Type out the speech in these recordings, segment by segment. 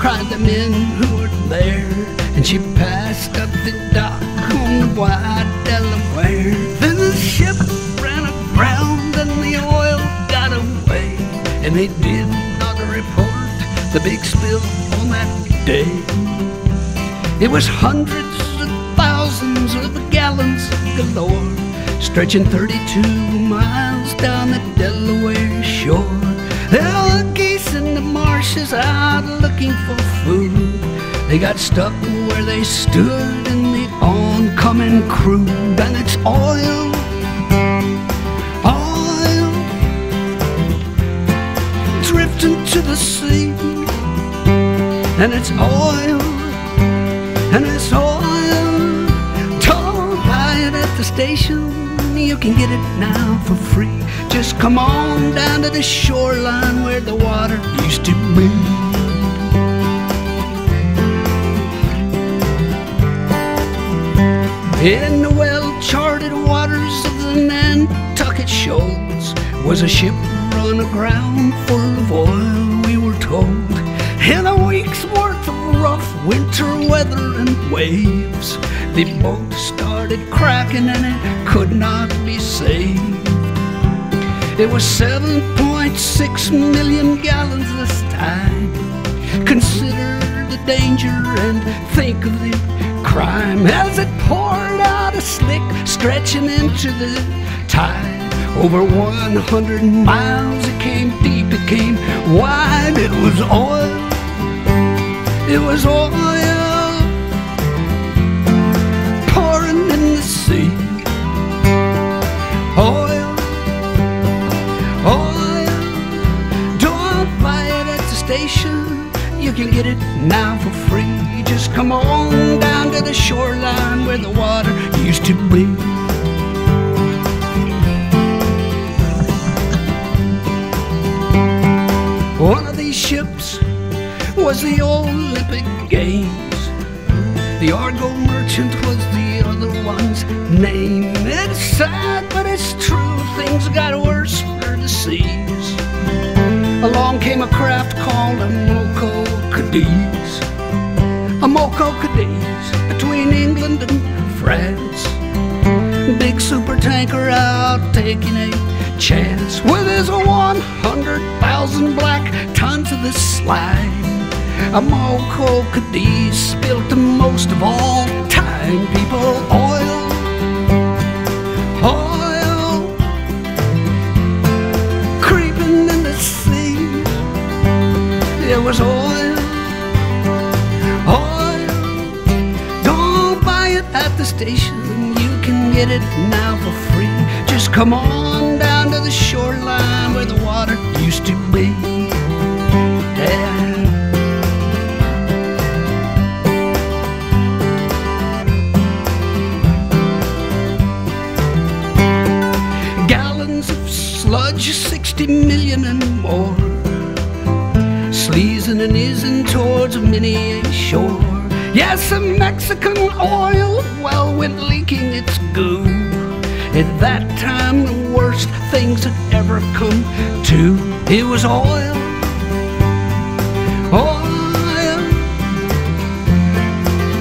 cried the men who were there, and she passed up the dock on the wide Delaware. Then the ship ran aground and the oil got away, and they did not report the big spill on that day. It was hundreds of thousands of gallons galore, stretching 32 miles down the Delaware shore. There were geese in the marshes out looking for food. They got stuck where they stood in the oncoming crude. And it's oil, oil, drifting to the sea. And it's oil, and it's oil. Don't buy it at the station, you can get it now for free. Just come on down to the shoreline where the water used to be. In the well-charted waters of the Nantucket shoals was a ship run aground full of oil, we were told. In a week's worth of rough winter weather and waves, the boat started cracking and it could not be saved. It was 7.6 million gallons this time. Consider the danger and think of the crime as it poured out a slick, stretching into the tide. Over 100 miles, it came deep, it came wide. It was oil, it was oil, pouring in the sea. Oil, oil, don't buy it at the station, you can get it now for free. Just come on down to the shoreline where the water used to be. One of these ships was the Olympic Games. The Argo Merchant was the other one's name. It's sad, but it's true, things got worse for the seas. Along came a craft called a Moco Cadiz. A Moco Cadiz between England and France. Big super tanker out taking a chance with his 100,000 black tons of this slag. A Moco Cadiz spilt the most of all time, people. Oil, oil, creeping in the sea. There was oil, oil. Don't buy it at the station, you can get it now for free. Just come on down to the shoreline where the water used to be. Yeah. Gallons of sludge, 60 million and more, sleazing and easing towards many a shore. Yes, the Mexican oil well went leaking its goo. At that time, the worst things had ever come to. It was oil, oil,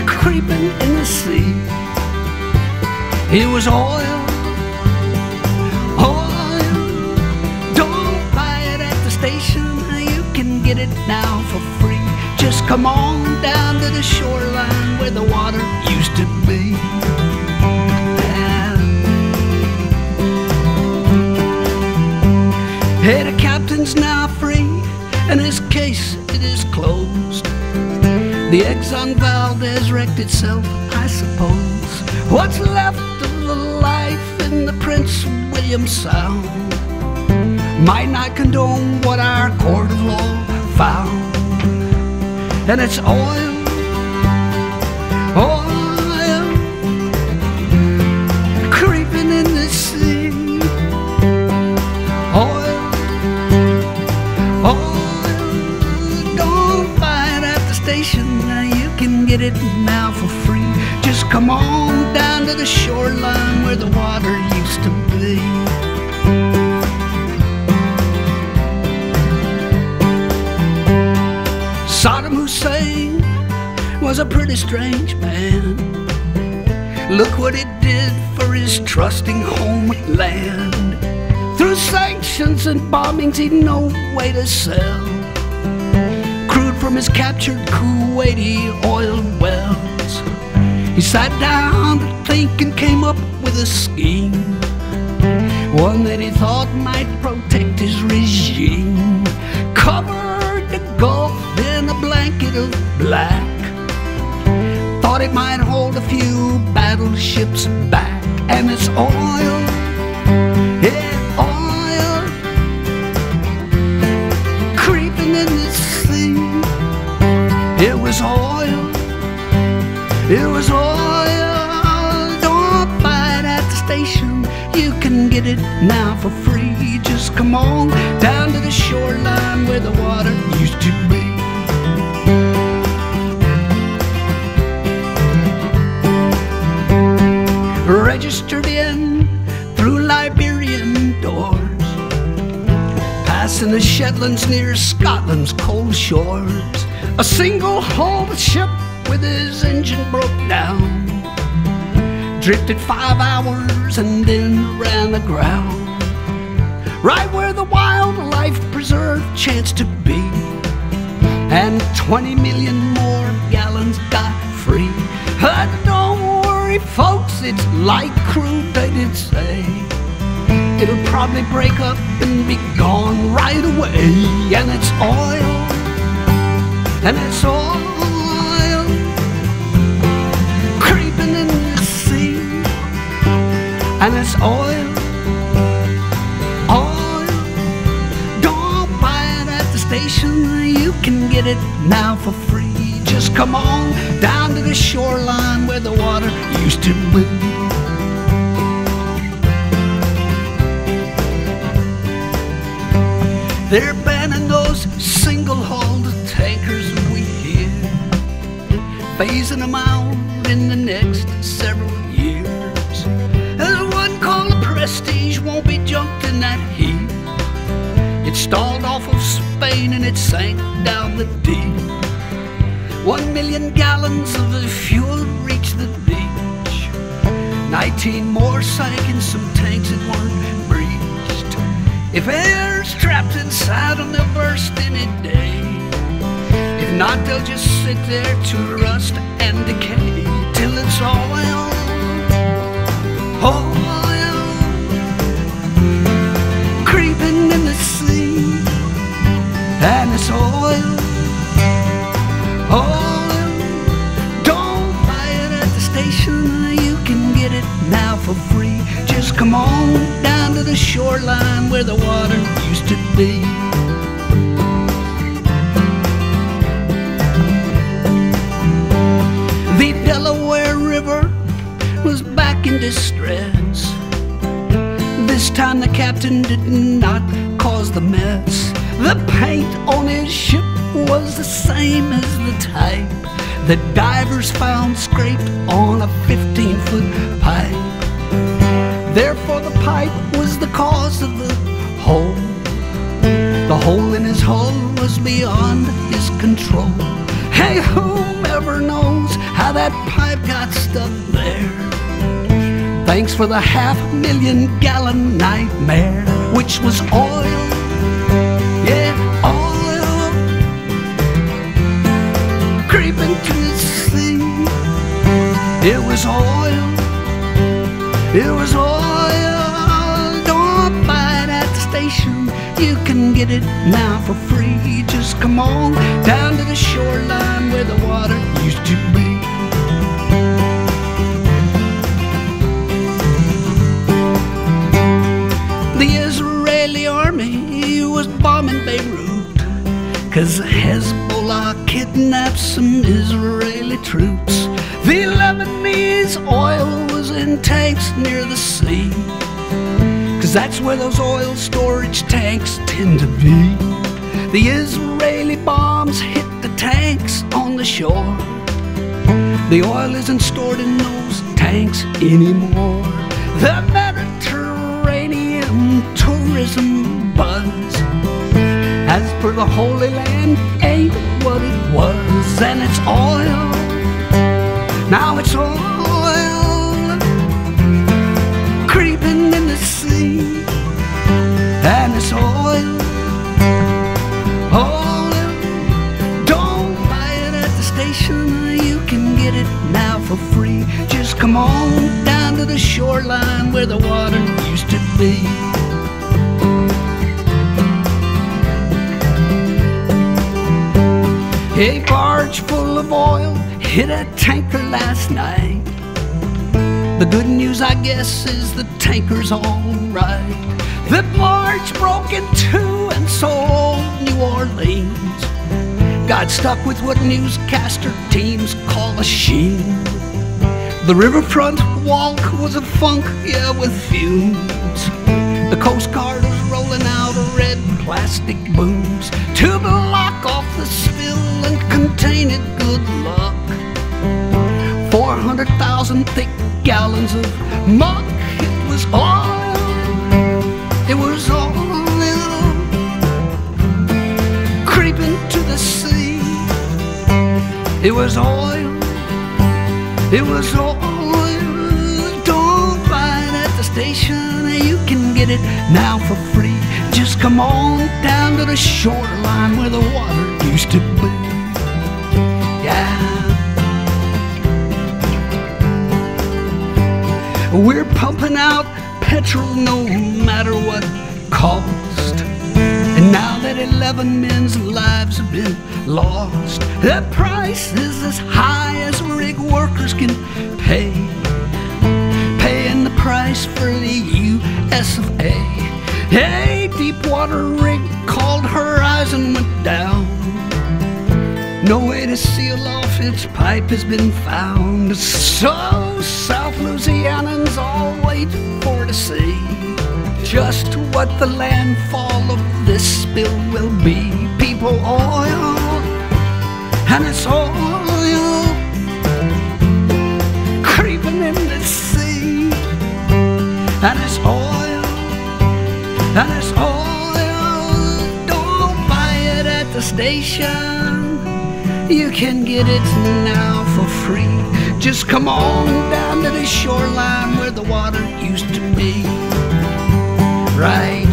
creeping in the sea. It was oil, oil. Don't buy it at the station, you can get it now for free. Just come on down to the shoreline where the water used to be. Hey, the captain's now free, and his case, it is closed. The Exxon Valdez wrecked itself, I suppose. What's left of the life in the Prince William Sound might not condone what our court of law found. And it's oil, oil, creeping in the sea. Oil, oil, don't buy it at the station, you can get it now for free. Just come on down to the shoreline where the water used to be. Saddam Hussein Hussein was a pretty strange man. Look what it did for his trusting homeland. Through sanctions and bombings, he'd no way to sell crude from his captured Kuwaiti oil wells. He sat down to think and came up with a scheme, one that he thought might protect his regime. Covered the Gulf in a blanket of black, thought it might hold a few battleships back. And it's oil, yeah, oil, creeping in the sea. It was oil, it was oil. Don't buy it at the station, you can get it now for free. Just come on down to the shoreline where the water used to be. Registered in through Liberian doors, passing the Shetlands near Scotland's cold shores. A single-hulled ship with his engine broke down, drifted 5 hours and then ran aground, right where the wildlife preserve chanced to be, and 20 million more gallons got free. Don't worry, folks, it's light crude, they did say. It'll probably break up and be gone right away. And it's oil, and it's oil, creeping in the sea. And it's oil, oil. Don't buy it at the station, you can get it now for free. Just come on down to the shoreline where the water used to be. They're banning those single-hulled tankers, we hear, phasing them out in the next several years. There's one called the Prestige, won't be junked in that heat. It stalled off of Spain and it sank down the deep. 1 million gallons of the fuel reached the beach. 19 more sank in some tanks that weren't breached. If air's trapped inside them, they'll burst any day. If not, they'll just sit there to rust and decay till it's oil, oil, creeping in the sea. And it's oil, oil. Don't buy it at the station, you can get it now for free. Just come on down to the shoreline where the water used to be. The Delaware River was back in distress. This time the captain did not cause the mess. The paint on his ship was the same as the type that divers found scraped on a 15-foot pipe. Therefore the pipe was the cause of the hole. The hole in his hull was beyond his control. Hey, whomever knows how that pipe got stuck there? Thanks for the 500,000 gallon nightmare, which was oil, yeah, oil, creeping to the sea. It was oil, it was oil. Don't buy it at the station, you can get it now for free. Just come on down to the shoreline where the water used to be. The Israeli army was bombing Beirut 'cause Hezbollah kidnapped some Israeli troops. The Lebanese oil was in tanks near the sea, 'cause that's where those oil storage tanks tend to be. The Israeli bombs hit the tanks on the shore. The oil isn't stored in those tanks anymore. The Mediterranean tourism buzz, as per the Holy Land, ain't what it was, and it's oil. Now it's oil creeping in the sea, and it's oil. Oil, don't buy it at the station. You can get it now for free. Just come on down to the shoreline where the water used to be. A barge full of oil hit a tanker last night. The good news, I guess, is the tanker's all right. The barge broke in two, and so old New Orleans got stuck with what newscaster teams call a sheen. The riverfront walk was a funk, yeah, with fumes. The Coast Guard was rolling out red plastic booms to block off the spill and contain it, good luck. 400,000 thick gallons of muck. It was oil. It was oil creeping to the sea. It was oil. It was oil. Don't buy it at the station. You can get it now for free. Just come on down to the shoreline where the water used to be. Yeah. We're pumping out petrol no matter what cost. And now that 11 men's lives have been lost, the price is as high as rig workers can pay. Paying the price for the US of A. A deep water rig called Horizon went down. No way to seal off its pipe has been found. So South Louisianans all wait for to see just what the landfall of this spill will be. People, oil, and it's oil creeping in the sea, and it's oil, and it's oil. Don't buy it at the station. You can get it now for free. Just come on down to the shoreline where the water used to be. Right